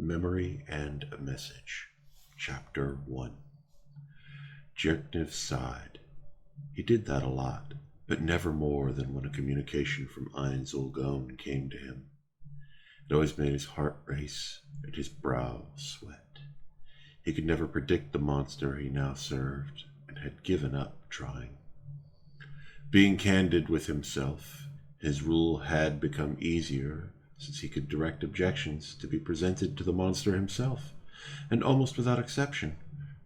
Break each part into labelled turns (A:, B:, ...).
A: Memory and a Message. Chapter 1. Jerkniv sighed. He did that a lot, but never more than when a communication from Ainz Ulgon came to him. It always made his heart race and his brow sweat. He could never predict the monster he now served, and had given up trying. Being candid with himself, his rule had become easier since he could direct objections to be presented to the monster himself, and almost without exception,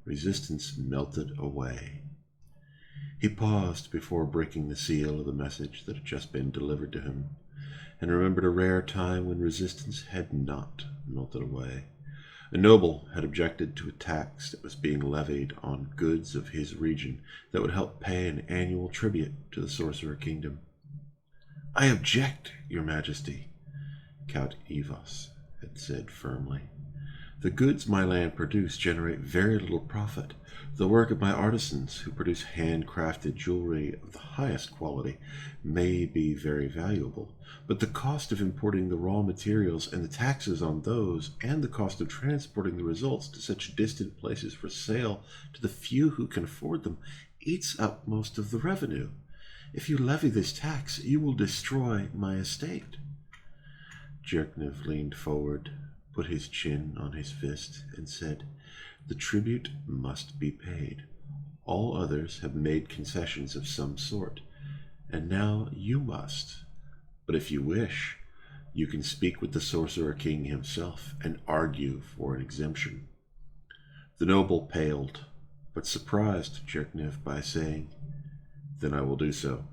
A: resistance melted away. He paused before breaking the seal of the message that had just been delivered to him, and remembered a rare time when resistance had not melted away. A noble had objected to a tax that was being levied on goods of his region that would help pay an annual tribute to the Sorcerer Kingdom. "I object, your majesty," Count Evos had said firmly. "The goods my land produce generate very little profit. The work of my artisans, who produce handcrafted jewelry of the highest quality, may be very valuable, but the cost of importing the raw materials and the taxes on those, and the cost of transporting the results to such distant places for sale to the few who can afford them, eats up most of the revenue. If you levy this tax, you will destroy my estate." Jerkniv leaned forward, put his chin on his fist, and said, "The tribute must be paid. All others have made concessions of some sort, and now you must. But if you wish, you can speak with the Sorcerer King himself and argue for an exemption." The noble paled, but surprised Jerkniv by saying, "Then I will do so.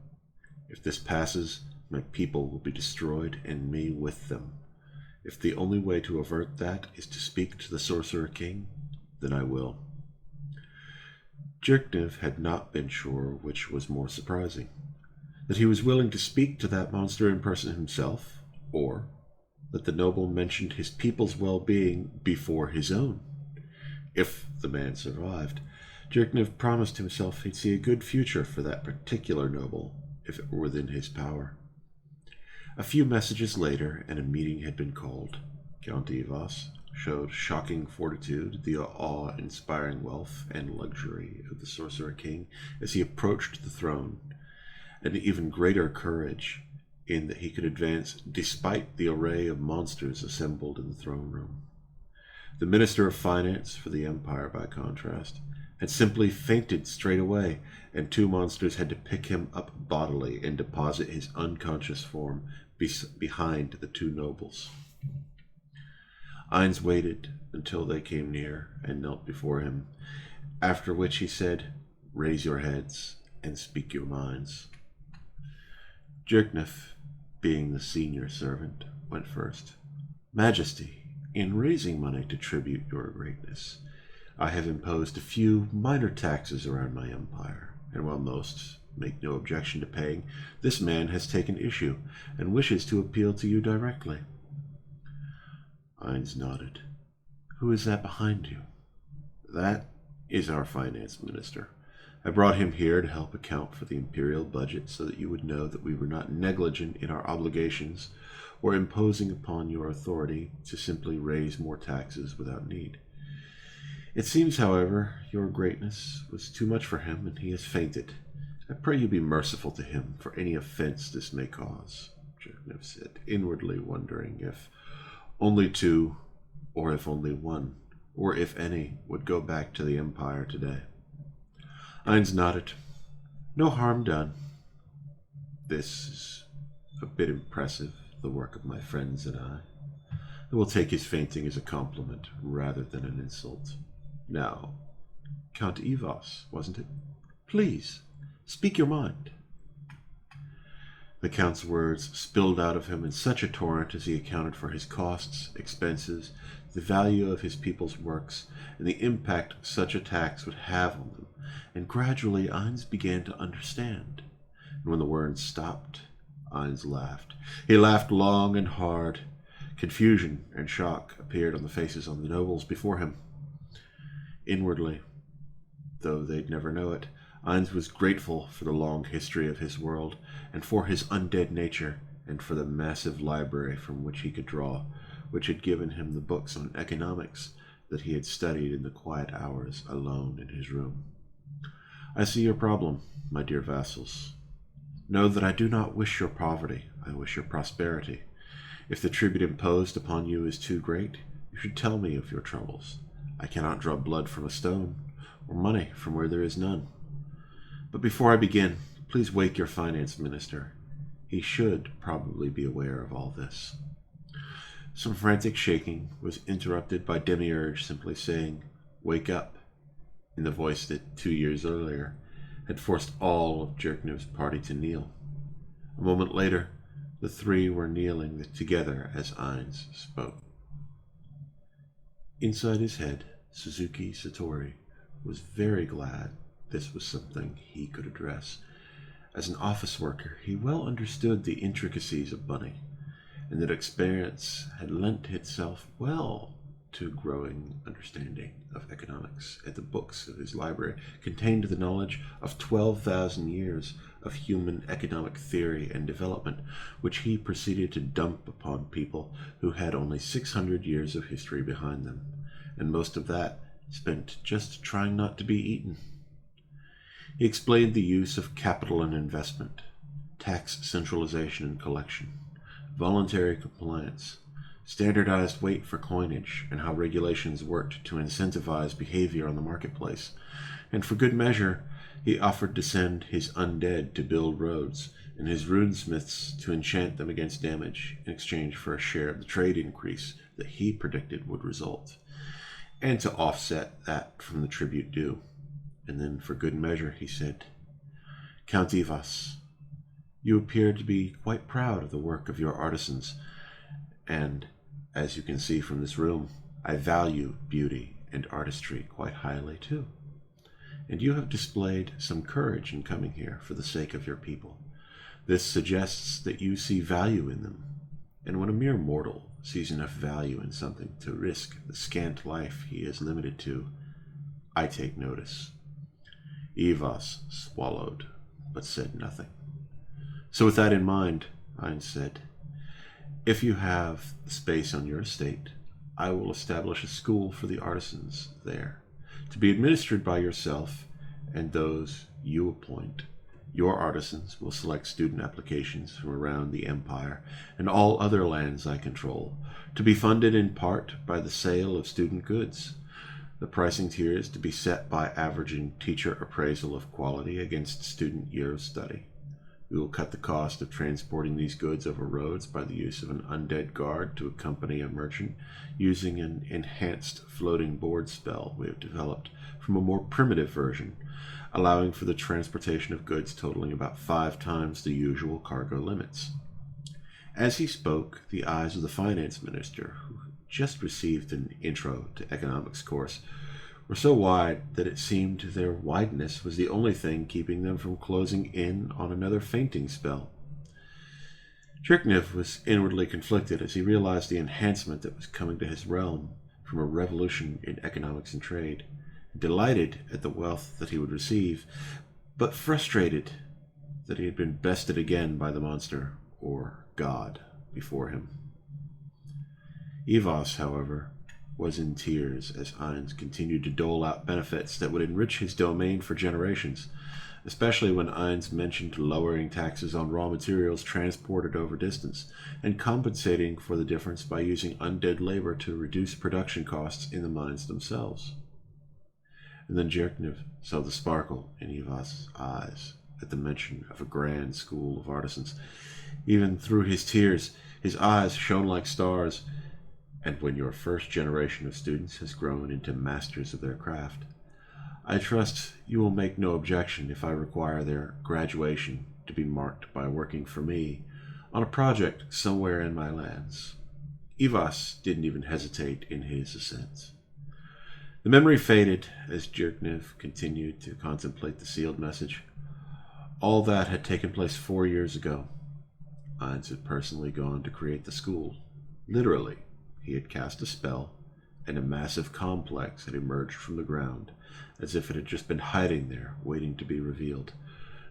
A: If this passes, my people will be destroyed, and me with them. If the only way to avert that is to speak to the Sorcerer King, then I will." Jerkniv had not been sure which was more surprising, that he was willing to speak to that monster in person himself, or that the noble mentioned his people's well-being before his own. If the man survived, Jerkniv promised himself he'd see a good future for that particular noble if it were within his power. A few messages later, and a meeting had been called. Count Evos showed shocking fortitude, the awe-inspiring wealth and luxury of the Sorcerer King as he approached the throne, and even greater courage in that he could advance despite the array of monsters assembled in the throne room. The Minister of Finance for the Empire, by contrast, had simply fainted straight away, and two monsters had to pick him up bodily and deposit his unconscious form behind the two nobles. Ainz waited until they came near and knelt before him, after which he said, "Raise your heads and speak your minds." Jerkniv, being the senior servant, went first. "Majesty, in raising money to tribute your greatness, I have imposed a few minor taxes around my empire, and while most make no objection to paying, this man has taken issue and wishes to appeal to you directly." Ainz nodded. "Who is that behind you?" "That is our finance minister. I brought him here to help account for the imperial budget so that you would know that we were not negligent in our obligations or imposing upon your authority to simply raise more taxes without need. It seems, however, your greatness was too much for him, and he has fainted. I pray you be merciful to him for any offense this may cause," Jerkniv said, inwardly wondering if only two, or if only one, or if any, would go back to the Empire today. Ainz nodded. "No harm done. This is a bit impressive, the work of my friends and I. I will take his fainting as a compliment rather than an insult. Now, Count Evos, wasn't it? Please, speak your mind." The Count's words spilled out of him in such a torrent as he accounted for his costs, expenses, the value of his people's works, and the impact such a tax would have on them, and gradually Ainz began to understand. And when the words stopped, Ainz laughed. He laughed long and hard. Confusion and shock appeared on the faces of the nobles before him. Inwardly, though they'd never know it, Ainz was grateful for the long history of his world, and for his undead nature, and for the massive library from which he could draw, which had given him the books on economics that he had studied in the quiet hours alone in his room. "I see your problem, my dear vassals. Know that I do not wish your poverty, I wish your prosperity. If the tribute imposed upon you is too great, you should tell me of your troubles. I cannot draw blood from a stone, or money from where there is none. But before I begin, please wake your finance minister. He should probably be aware of all this." Some frantic shaking was interrupted by Demiurge simply saying, "Wake up," in the voice that 2 years earlier had forced all of Jerkniv's party to kneel. A moment later, the three were kneeling together as Ainz spoke. Inside his head, Suzuki Satori was very glad this was something he could address. As an office worker, he well understood the intricacies of money, and that experience had lent itself well to growing understanding of economics, and the books of his library contained the knowledge of 12,000 years of human economic theory and development, which he proceeded to dump upon people who had only 600 years of history behind them, and most of that spent just trying not to be eaten. He explained the use of capital and investment, tax centralization and collection, voluntary compliance, standardized weight for coinage, and how regulations worked to incentivize behavior on the marketplace. And for good measure, he offered to send his undead to build roads, and his runesmiths to enchant them against damage in exchange for a share of the trade increase that he predicted would result, and to offset that from the tribute due. And then for good measure, he said, "Count Ivas, you appear to be quite proud of the work of your artisans, and, as you can see from this room, I value beauty and artistry quite highly too. And you have displayed some courage in coming here for the sake of your people. This suggests that you see value in them, and when a mere mortal sees enough value in something to risk the scant life he is limited to, I take notice." Ivas swallowed, but said nothing. "So with that in mind," Ainz said, "if you have space on your estate, I will establish a school for the artisans there, to be administered by yourself and those you appoint. Your artisans will select student applications from around the empire and all other lands I control, to be funded in part by the sale of student goods. The pricing tier is to be set by averaging teacher appraisal of quality against student year of study. We will cut the cost of transporting these goods over roads by the use of an undead guard to accompany a merchant, using an enhanced floating board spell we have developed from a more primitive version, allowing for the transportation of goods totaling about 5 times the usual cargo limits." As he spoke, the eyes of the finance minister, who just received an intro to economics course, were so wide that it seemed their wideness was the only thing keeping them from closing in on another fainting spell. Jerkniv was inwardly conflicted as he realized the enhancement that was coming to his realm from a revolution in economics and trade, delighted at the wealth that he would receive, but frustrated that he had been bested again by the monster, or God, before him. Ivas, however, was in tears as Ainz continued to dole out benefits that would enrich his domain for generations, especially when Ainz mentioned lowering taxes on raw materials transported over distance, and compensating for the difference by using undead labor to reduce production costs in the mines themselves. And then Jerkniv saw the sparkle in Ivas' eyes at the mention of a grand school of artisans. Even through his tears, his eyes shone like stars. "And when your first generation of students has grown into masters of their craft, I trust you will make no objection if I require their graduation to be marked by working for me on a project somewhere in my lands." Ivas didn't even hesitate in his assent. The memory faded as Jerkniv continued to contemplate the sealed message. All that had taken place 4 years ago. Ainz had personally gone to create the school. Literally, he had cast a spell, and a massive complex had emerged from the ground, as if it had just been hiding there, waiting to be revealed.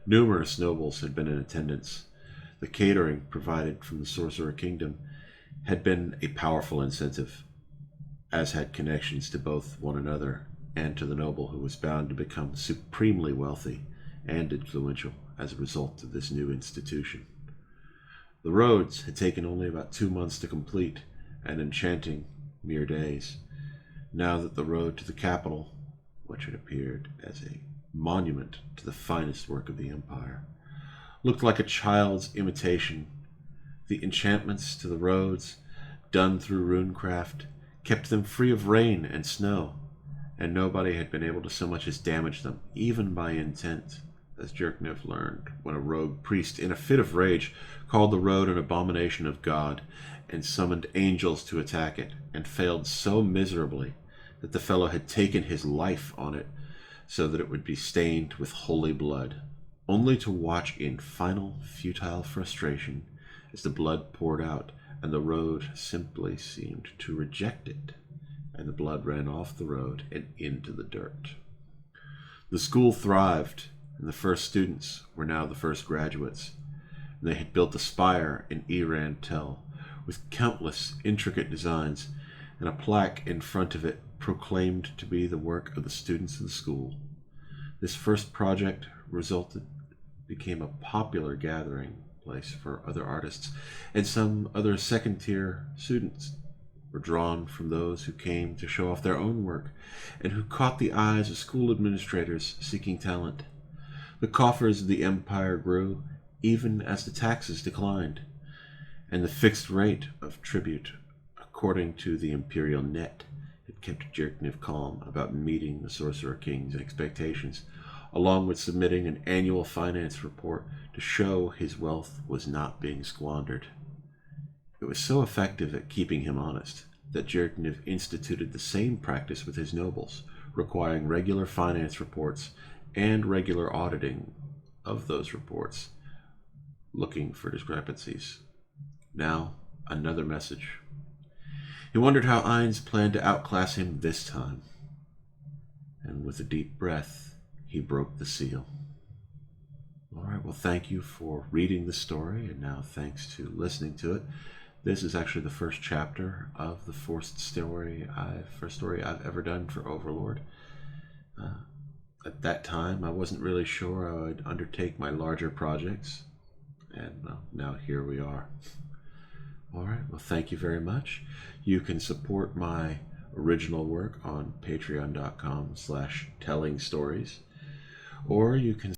A: Numerous nobles had been in attendance. The catering provided from the Sorcerer Kingdom had been a powerful incentive, as had connections to both one another and to the noble who was bound to become supremely wealthy and influential as a result of this new institution. The roads had taken only about 2 months to complete, an enchanting mere days. Now that the road to the capital, which had appeared as a monument to the finest work of the Empire, looked like a child's imitation, the enchantments to the roads, done through runecraft, kept them free of rain and snow, and nobody had been able to so much as damage them, even by intent, as Jerkniv learned when a rogue priest, in a fit of rage, called the road an abomination of God, and summoned angels to attack it, and failed so miserably that the fellow had taken his life on it, so that it would be stained with holy blood, only to watch in final futile frustration as the blood poured out, and the road simply seemed to reject it, and the blood ran off the road and into the dirt. The school thrived, and the first students were now the first graduates. They had built a spire in Iran Tel with countless intricate designs, and a plaque in front of it proclaimed to be the work of the students of the school. This first project became a popular gathering place for other artists, and some other second-tier students were drawn from those who came to show off their own work, and who caught the eyes of school administrators seeking talent. The coffers of the Empire grew, even as the taxes declined, and the fixed rate of tribute, according to the imperial net, had kept Jerkniv calm about meeting the Sorcerer King's expectations, along with submitting an annual finance report to show his wealth was not being squandered. It was so effective at keeping him honest that Jerkniv instituted the same practice with his nobles, requiring regular finance reports and regular auditing of those reports, looking for discrepancies. Now, another message. He wondered how Ainz planned to outclass him this time, and with a deep breath, he broke the seal. All right, well, thank you for reading the story, and now thanks to listening to it. This is actually the first chapter of the first story I've ever done for Overlord. At that time, I wasn't really sure I would undertake my larger projects, and well, now here we are. All right, well, thank you very much. You can support my original work on patreon.com/tellingstories, or you can